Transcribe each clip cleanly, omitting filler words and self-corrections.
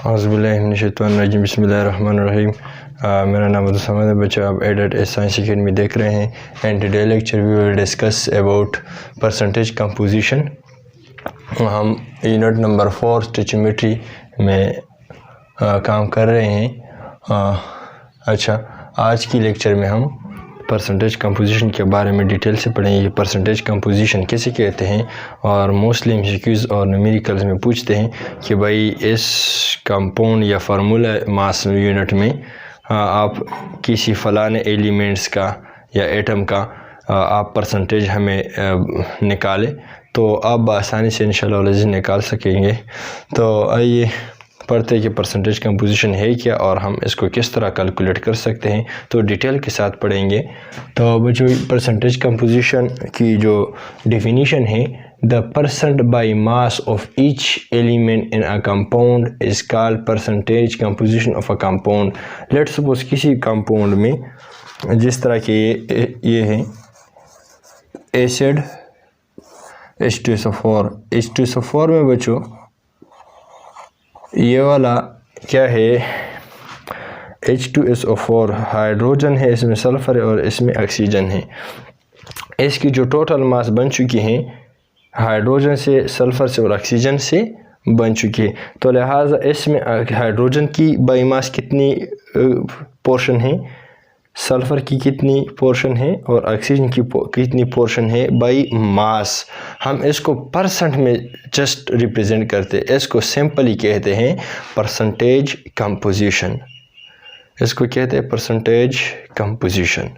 औज़ुबिल्लाहिमिनश्शैतानिर्रजीम बिस्मिल्लाहिर्रहमानिर्रहीम। मेरा नाम अब्दुल समद है। बच्चों, आप एडेड साइंस अकेडमी देख रहे हैं and today lecture we will discuss about percentage composition. हम यूनिट नंबर 4 स्टोइचियोमेट्री में काम कर रहे हैं। अच्छा, आज की लेक्चर में हम परसेंटेज कंपोजिशन के बारे में डिटेल से पढ़ेंगे। परसेंटेज कंपोजिशन किसे कहते हैं, और मोस्टली एमसीक्यूज़ और न्यूमेरिकल्स में पूछते हैं कि भाई इस कंपाउंड या फार्मूला मास यूनिट में आप किसी फलाने एलिमेंट्स का या एटम का आप परसेंटेज हमें निकालें, तो आप आसानी से इंशाल्लाह निकाल सकेंगे। तो आइए पढ़ते हैं कि परसेंटेज कंपोजिशन है क्या और हम इसको किस तरह कैलकुलेट कर सकते हैं। तो डिटेल के साथ पढ़ेंगे। तो बच्चों, परसेंटेज कंपोजिशन की जो डेफिनीशन है, the percent by mass of each element in a compound is called percentage composition of a compound. Let's suppose किसी कंपाउंड में जिस तरह के ये है एसिड H2SO4। H2SO4 में बच्चों ये वाला क्या है, H2SO4 हाइड्रोजन है, इसमें सल्फ़र है और इसमें ऑक्सीजन है। इसकी जो टोटल मास बन चुकी हैं हाइड्रोजन से, सल्फ़र से और ऑक्सीजन से बन चुकी है। तो लिहाजा इसमें हाइड्रोजन की बाई मास कितनी पोर्शन है, सल्फ़र की कितनी पोर्शन है और ऑक्सीजन की कितनी पोर्शन है बाई मास। हम इसको परसेंट में जस्ट रिप्रेजेंट करते हैं। इसको सिंपली कहते हैं परसेंटेज कंपोजिशन। इसको कहते हैं परसेंटेज कंपोजिशन।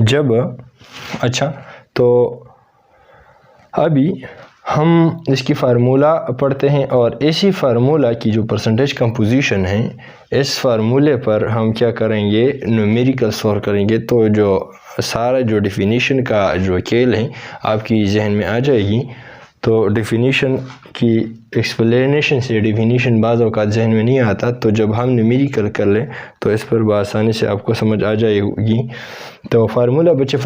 जब अच्छा, तो अभी हम इसकी फार्मूला पढ़ते हैं और इसी फार्मूला की जो परसेंटेज कंपोजिशन है, इस फार्मूले पर हम क्या करेंगे, न्यूमेरिकल सॉल्व करेंगे। तो जो सारा जो डेफिनीशन का जो खेल है आपकी जहन में आ जाएगी। तो डेफिनीशन की एक्सप्लेनेशन से डेफिनीशन बाज़ औक़ात जहन में नहीं आता, तो जब हम न्यूमेरिकल कर लें तो इस पर आसानी से आपको समझ आ जाएगी। तो फार्मूला बच्चे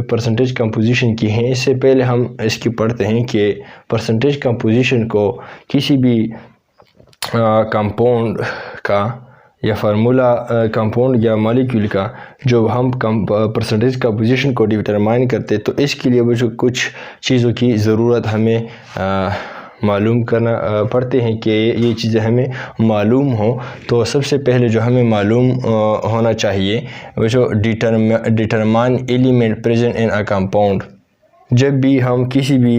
परसेंटेज कंपोजिशन की हैं। इससे पहले हम इसकी पढ़ते हैं कि परसेंटेज कंपोजिशन को किसी भी कंपाउंड का या फार्मूला कंपाउंड या मॉलिक्यूल का जो हम परसेंटेज कंपोजिशन को डिटरमाइन करते, तो इसके लिए बच्चों कुछ चीज़ों की ज़रूरत हमें मालूम करना पड़ते हैं कि ये चीज़ें हमें मालूम हो। तो सबसे पहले जो हमें मालूम होना चाहिए वो जो determine element present in a compound. जब भी हम किसी भी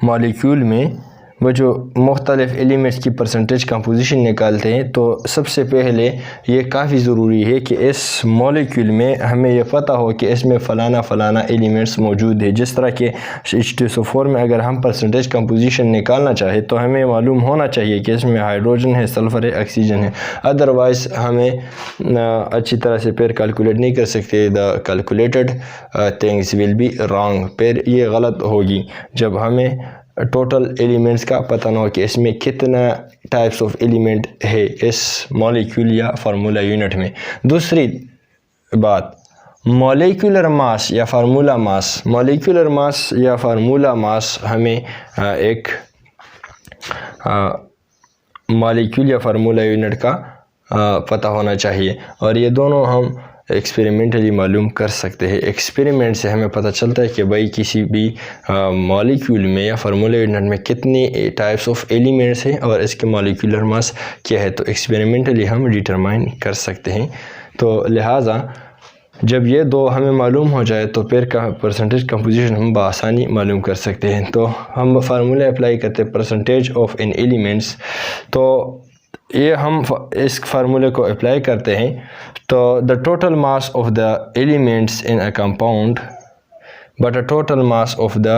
मॉलिक्यूल में वो जो मुख्तलिफ़ एलिमेंट्स की परसेंटेज कंपोजिशन निकालते हैं, तो सबसे पहले ये काफ़ी ज़रूरी है कि इस मॉलिक्यूल में हमें यह पता हो कि इसमें फ़लाना एलिमेंट्स मौजूद है। जिस तरह के H2SO4 में अगर हम परसेंटेज कंपोजिशन निकालना चाहें तो हमें मालूम होना चाहिए कि इसमें हाइड्रोजन है, सल्फ़र है, ऑक्सीजन है। अदरवाइज़ हमें अच्छी तरह से फिर कैलकुलेट नहीं कर सकते। The calculated things will be wrong, फिर ये गलत होगी जब हमें टोटल एलिमेंट्स का पता ना हो कि इसमें कितना टाइप्स ऑफ एलिमेंट है इस मॉलिक्यूल या फार्मूला यूनिट में। दूसरी बात, मॉलिक्यूलर मास या फार्मूला मास। मॉलिक्यूलर मास या फार्मूला मास हमें एक मॉलिक्यूल या फार्मूला यूनिट का पता होना चाहिए, और ये दोनों हम एक्सपेरिमेंटली मालूम कर सकते हैं। एक्सपेरिमेंट से हमें पता चलता है कि भाई किसी भी मॉलिक्यूल में या फार्मूला यूनिट में कितनी टाइप्स ऑफ एलिमेंट्स हैं और इसके मॉलिक्यूलर मास क्या है। तो एक्सपेरिमेंटली हम डिटरमाइन कर सकते हैं। तो लिहाजा जब ये दो हमें मालूम हो जाए तो फिर का परसेंटेज कंपोजिशन हम बआसानी मालूम कर सकते हैं। तो हम फार्मूला अप्लाई करते हैं परसेंटेज ऑफ इन एलिमेंट्स। तो ये हम इस फार्मूले को अप्लाई करते हैं। तो the total mass of the elements in a compound but a total mass of the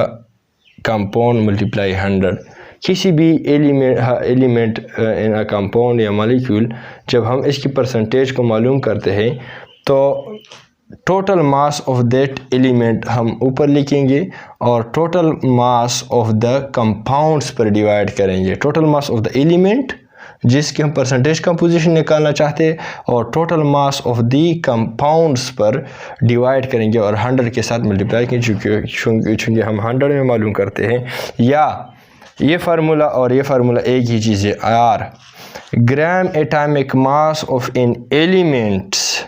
compound multiply 100। किसी भी एलिमेंट इन अ कंपाउंड या मॉलिक्यूल जब हम इसकी परसेंटेज को मालूम करते हैं तो total mass of that element हम ऊपर लिखेंगे और total mass of the compounds पर डिवाइड करेंगे। Total mass of the element जिसकी हम परसेंटेज कंपोजिशन निकालना चाहते हैं और total mass of the compounds पर डिवाइड करेंगे और 100 के साथ मल्टीप्लाई करेंगे, चूँकि हम 100 में मालूम करते हैं। या ये फार्मूला और ये फार्मूला एक ही चीज़ है। Or gram atomic mass of an elements,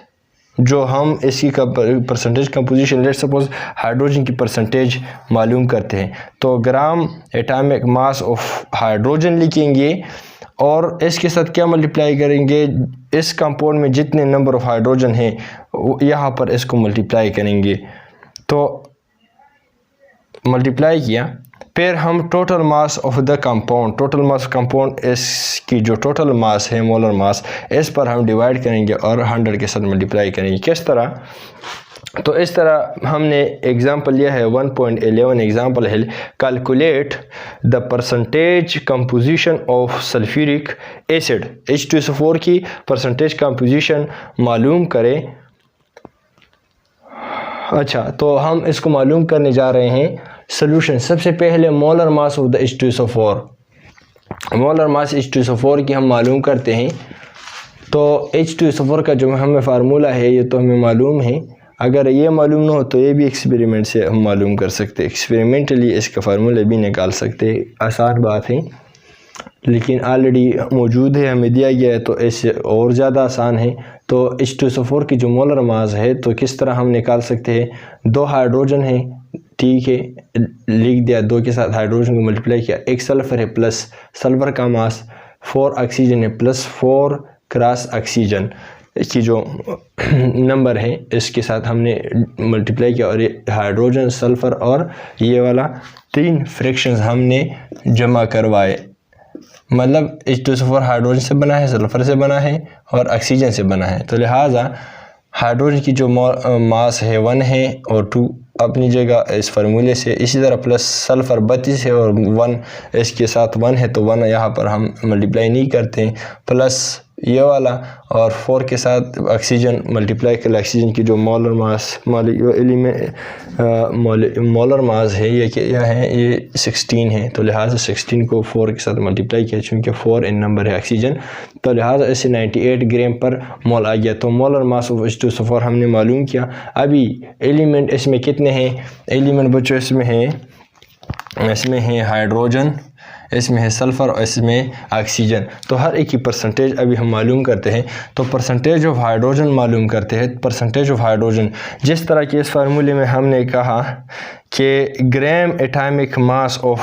जो हम इसकी percentage composition, let's suppose hydrogen की परसेंटेज मालूम करते हैं, तो gram atomic mass of hydrogen लिखेंगे और इसके साथ क्या मल्टीप्लाई करेंगे, इस कंपाउंड में जितने नंबर ऑफ हाइड्रोजन हैं यहाँ पर इसको मल्टीप्लाई करेंगे। तो मल्टीप्लाई किया, फिर हम total mass of the compound, total mass compound इसकी जो टोटल मास है मोलर मास, इस पर हम डिवाइड करेंगे और 100 के साथ मल्टीप्लाई करेंगे। किस तरह, तो इस तरह हमने एग्जांपल लिया है 1.11 एग्जांपल है, calculate the percentage composition of sulphuric acid, H2SO4 की परसेंटेज कंपोजिशन मालूम करें। अच्छा, तो हम इसको मालूम करने जा रहे हैं सोल्यूशन। सबसे पहले molar mass of the H2SO4, molar mass H2SO4 की हम मालूम करते हैं। तो H2SO4 का जो हमें फार्मूला है ये तो हमें मालूम है, अगर ये मालूम ना हो तो ये भी एक्सपेरिमेंट से हम मालूम कर सकते हैं, एक्सपेरिमेंटली इसका फार्मूला भी निकाल सकते हैं। आसान बात है लेकिन ऑलरेडी मौजूद है, हमें दिया गया है तो इससे और ज़्यादा आसान है। तो H2SO4 की जो मोलर मास है तो किस तरह हम निकाल सकते हैं, 2 हाइड्रोजन है, ठीक है, लिख दिया, 2 के साथ हाइड्रोजन को मल्टीप्लाई किया, 1 सल्फ़र है प्लस सल्फ़र का मास, 4 ऑक्सीजन है प्लस 4 क्रॉस ऑक्सीजन की जो नंबर है इसके साथ हमने मल्टीप्लाई किया और ये हाइड्रोजन, सल्फ़र और ये वाला 3 फ्रैक्शंस हमने जमा करवाए। मतलब H2SO4 हाइड्रोजन से बना है, सल्फ़र से बना है और ऑक्सीजन से बना है, तो लिहाजा हाइड्रोजन की जो मास है 1 है और 2 अपनी जगह इस फार्मूले से, इसी तरह प्लस सल्फ़र 32 है और 1 इसके साथ 1 है तो 1 यहाँ पर हम मल्टीप्लाई नहीं करते हैं, प्लस ये वाला और 4 के साथ ऑक्सीजन मल्टीप्लाई कर, ऑक्सीजन की जो मोलर मास मोलर मास है ये क्या है, ये 16 है, तो लिहाजा 16 को 4 के साथ मल्टीप्लाई किया, चूँकि 4 इन नंबर है ऑक्सीजन, तो लिहाजा इससे 98 ग्राम पर मोल आ गया। तो मोलर मास ऑफ H2SO4 हमने मालूम किया। अभी एलिमेंट इसमें कितने हैं, एलिमेंट बच्चों इसमें है हाइड्रोजन, इसमें है सल्फ़र और इसमें ऑक्सीजन, तो हर एक की परसेंटेज अभी हम मालूम करते हैं। तो परसेंटेज ऑफ हाइड्रोजन मालूम करते हैं। परसेंटेज ऑफ हाइड्रोजन जिस तरह कि इस फार्मूले में हमने कहा कि ग्राम atomic mass of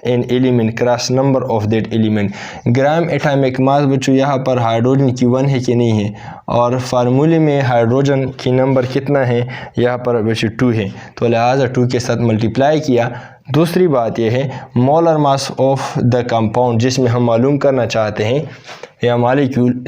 an element cross number of that element, gram atomic मास बच्चों यहाँ पर हाइड्रोजन की 1 है कि नहीं है, और फार्मूले में हाइड्रोजन की नंबर कितना है यहाँ पर बच्चों 2 है, तो लिहाजा 2 के साथ मल्टीप्लाई किया। दूसरी बात यह है molar mass of the compound, जिसमें हम मालूम करना चाहते हैं या मॉलिक्यूल,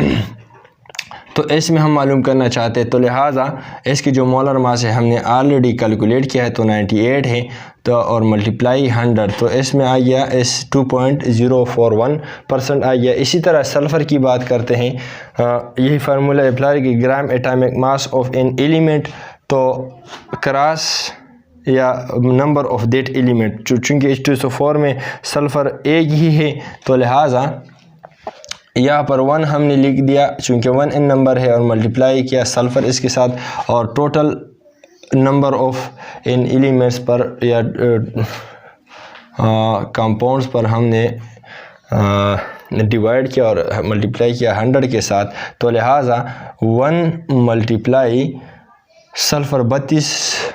तो इसमें हम मालूम करना चाहते हैं, तो लिहाजा इसकी जो मोलर मास है हमने ऑलरेडी कैलकुलेट किया है तो 98 है, तो और मल्टीप्लाई 100, तो इसमें आ गया इस 2.041% आ गया। इसी तरह सल्फ़र की बात करते हैं, यही फार्मूला अप्लाई कि ग्राम atomic mass of an element, तो क्रॉस या नंबर ऑफ दैट एलिमेंट, चूँकि H2SO4 में सल्फ़र एक ही है तो लिहाजा यहाँ पर 1 हमने लिख दिया, चूँकि 1 इन नंबर है, और मल्टीप्लाई किया सल्फ़र इसके साथ, और total number of in elements पर या कंपाउंड्स पर हमने डिवाइड किया और मल्टीप्लाई किया 100 के साथ, तो लिहाजा 1 मल्टीप्लाई सल्फ़र 32,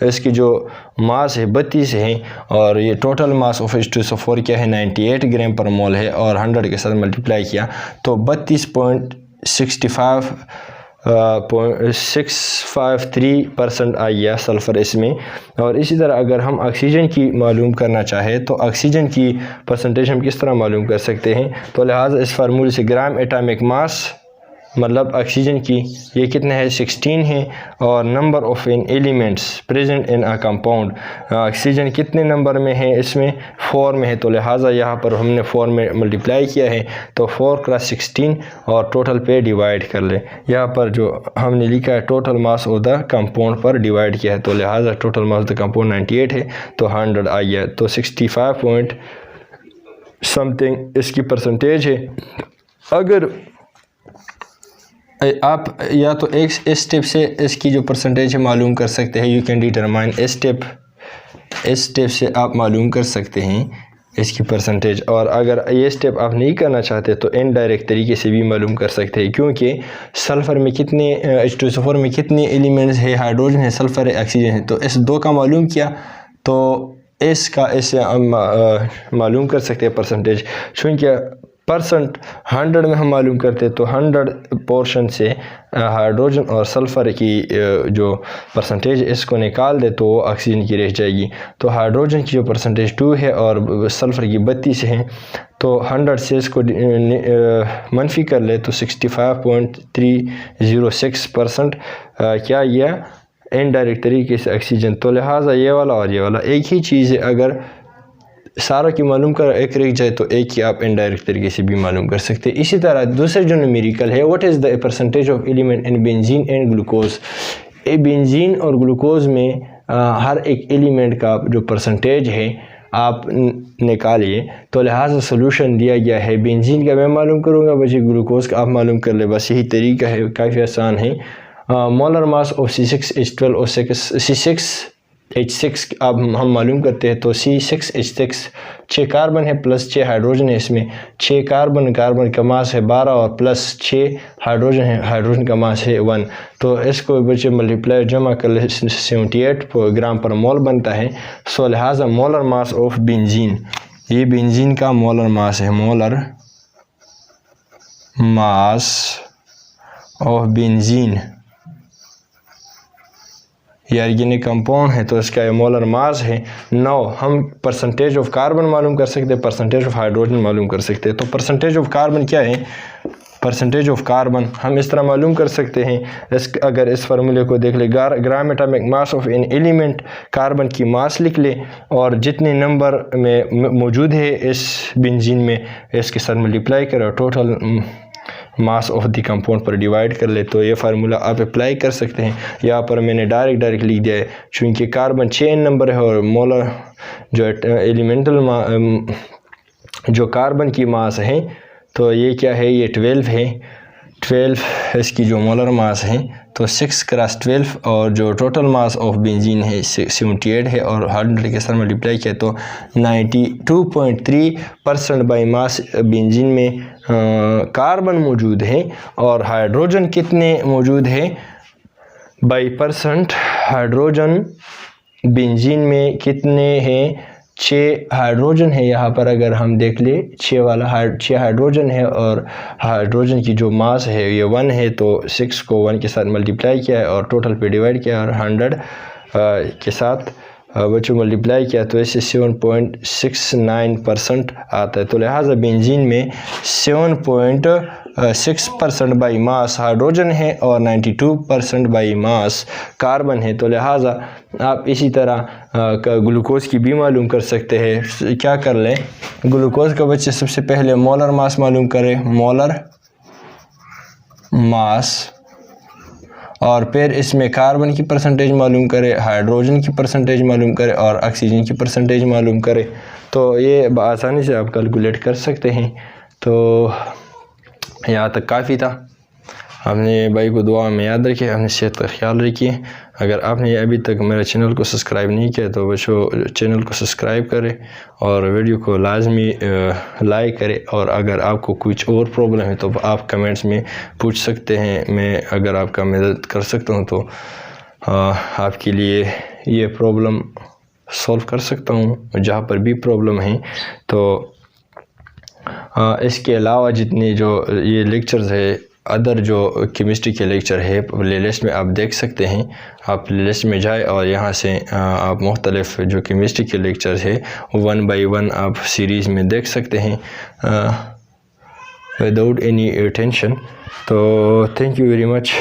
इसकी जो मास है 32 है, और ये टोटल मास ऑफ H2SO4 क्या है 98 ग्राम पर मोल है, और 100 के साथ मल्टीप्लाई किया तो 32.653% आ गया सल्फ़र इसमें। और इसी तरह अगर हम ऑक्सीजन की मालूम करना चाहें तो ऑक्सीजन की परसेंटेज हम किस तरह मालूम कर सकते हैं, तो लिहाजा इस फार्मूले से ग्राम एटॉमिक मास मतलब ऑक्सीजन की ये कितने है 16 है, और number of in elements present in a compound, oxygen कितने नंबर में है, इसमें 4 में है, तो लिहाजा यहाँ पर हमने 4 में मल्टीप्लाई किया है, तो 4 क्रॉस 16 और टोटल पे डिवाइड कर ले। यहाँ पर जो हमने लिखा है total mass of the compound पर डिवाइड किया है, तो लिहाजा total mass of the compound 98 है तो 100 आ गया, तो 65 पॉइंट समथिंग इसकी परसेंटेज है। अगर आप या तो एक स्टेप से इसकी जो परसेंटेज है मालूम कर सकते हैं, यू कैन डिटरमाइन स्टेप से आप मालूम कर सकते हैं इसकी परसेंटेज। और अगर ये स्टेप आप नहीं करना चाहते तो इनडायरेक्ट तरीके से भी मालूम कर सकते हैं, क्योंकि सल्फ़र में कितने H2SO4 में कितने एलिमेंट्स है, हाइड्रोजन है, सल्फ़र है, ऑक्सीजन है। तो इस दो का मालूम किया तो इसका इससे हम मालूम कर सकते हैं परसेंटेज। चूँकि परसेंट 100 में हम मालूम करते तो 100 पोर्शन से हाइड्रोजन और सल्फ़र की जो परसेंटेज इसको निकाल दे तो ऑक्सीजन की रह जाएगी। तो हाइड्रोजन की जो परसेंटेज 2 है और सल्फ़र की 32 है, तो 100 से इसको मनफी कर ले तो 65.306% क्या यह इनडायरेक्ट तरीके से ऑक्सीजन। तो लिहाजा ये वाला और ये वाला एक ही चीज़ है, अगर सारा की मालूम कर एक रह जाए तो एक ही आप इनडायरेक्ट तरीके से भी मालूम कर सकते हैं। इसी तरह दूसरे जो न्यूमेरिकल है, what is the percentage of element in benzene and glucose. Benzene और ग्लूकोज में हर एक एलिमेंट का जो परसेंटेज है आप निकालिए। तो लिहाजा सोल्यूशन दिया गया है, बेंजीन का मैं मालूम करूँगा, बच्चे ग्लूकोज का आप मालूम कर ले, बस यही तरीका है, काफ़ी आसान है। Molar mass of C6H12 C6H6 अब हम मालूम करते हैं। तो C6H6 6 कार्बन है प्लस 6 हाइड्रोजन है, इसमें 6 कार्बन का मास है 12 और प्लस 6 हाइड्रोजन है, हाइड्रोजन का मास है 1। तो इसको बच्चे मल्टीप्लाई जमा कर ले 78 ग्राम पर मोल बनता है। सो लिहाजा मोलर मास ऑफ बेंजीन, ये बेंजीन का मोलर मास है, मोलर मास ऑफ बेंजीन ये ऑर्गेनिक कंपाउंड है तो इसका मोलर मास है 9। हम परसेंटेज ऑफ कार्बन मालूम कर सकते हैं, परसेंटेज ऑफ हाइड्रोजन मालूम कर सकते हैं। तो परसेंटेज ऑफ कार्बन क्या है, परसेंटेज ऑफ कार्बन हम इस तरह मालूम कर सकते हैं। अगर इस फार्मूले को देख ले, ग्राम atomic mass of an element, carbon की मास लिख ले और जितने नंबर में मौजूद है इस बेंजीन में इसके साथ मल्टीप्लाई करो, total mass of the compound पर डिवाइड कर ले। तो ये फार्मूला आप अप्लाई कर सकते हैं। यहाँ पर मैंने डायरेक्ट लिख दिया है, चूँकि कार्बन 6 नंबर है और मोलर जो एलिमेंटल जो कार्बन की मास है तो ये क्या है, ये 12 है। 12 इसकी जो मोलर मास है तो 6 क्रॉस 12 और जो टोटल मास ऑफ बेंजीन है 78 है और 100 के साथ मल्टीप्लाई किया तो 92.3% बाई मास बेंजीन में कार्बन मौजूद है। और हाइड्रोजन कितने मौजूद है बाई परसेंट, हाइड्रोजन बेंजीन में कितने हैं, 6 हाइड्रोजन है। यहाँ पर अगर हम देख ले 6 हाइड्रोजन है और हाइड्रोजन की जो मास है ये 1 है, तो 6 को 1 के साथ मल्टीप्लाई किया है और टोटल पे डिवाइड किया और 100 के साथ बच्चों मल्टीप्लाई किया तो इससे 7.69% आता है। तो लिहाजा बेंजीन में 7.6% बाई मास हाइड्रोजन है और 92% बाई मास कार्बन है। तो लिहाजा आप इसी तरह ग्लूकोज की भी मालूम कर सकते हैं। क्या कर लें, ग्लूकोज का बच्चे सबसे पहले मोलर मास मालूम करें, मोलर मास, और फिर इसमें कार्बन की परसेंटेज मालूम करें, हाइड्रोजन की परसेंटेज मालूम करें और ऑक्सीजन की परसेंटेज मालूम करें। तो ये आसानी से आप कैलकुलेट कर सकते हैं। तो यहाँ तक काफ़ी था। आपने भाई को दुआ में याद रखिए, अपनी सेहत का ख्याल रखिए। अगर आपने अभी तक मेरे चैनल को सब्सक्राइब नहीं किया तो बच्चों चैनल को सब्सक्राइब करें और वीडियो को लाजमी लाइक करें। और अगर आपको कुछ और प्रॉब्लम है तो आप कमेंट्स में पूछ सकते हैं, मैं अगर आपका मदद कर सकता हूँ तो आपके लिए ये प्रॉब्लम सॉल्व कर सकता हूँ जहाँ पर भी प्रॉब्लम है। तो इसके अलावा जितने जो ये लेक्चर्स है, अदर जो केमिस्ट्री के लेक्चर है प्लेलिस्ट में आप देख सकते हैं। आप प्लेलिस्ट में जाए और यहाँ से आप मुख्तलिफ जो केमिस्ट्री के लेक्चर्स है 1 बाई 1 आप सीरीज़ में देख सकते हैं विदाउट एनी टेंशन। तो थैंक यू वेरी मच।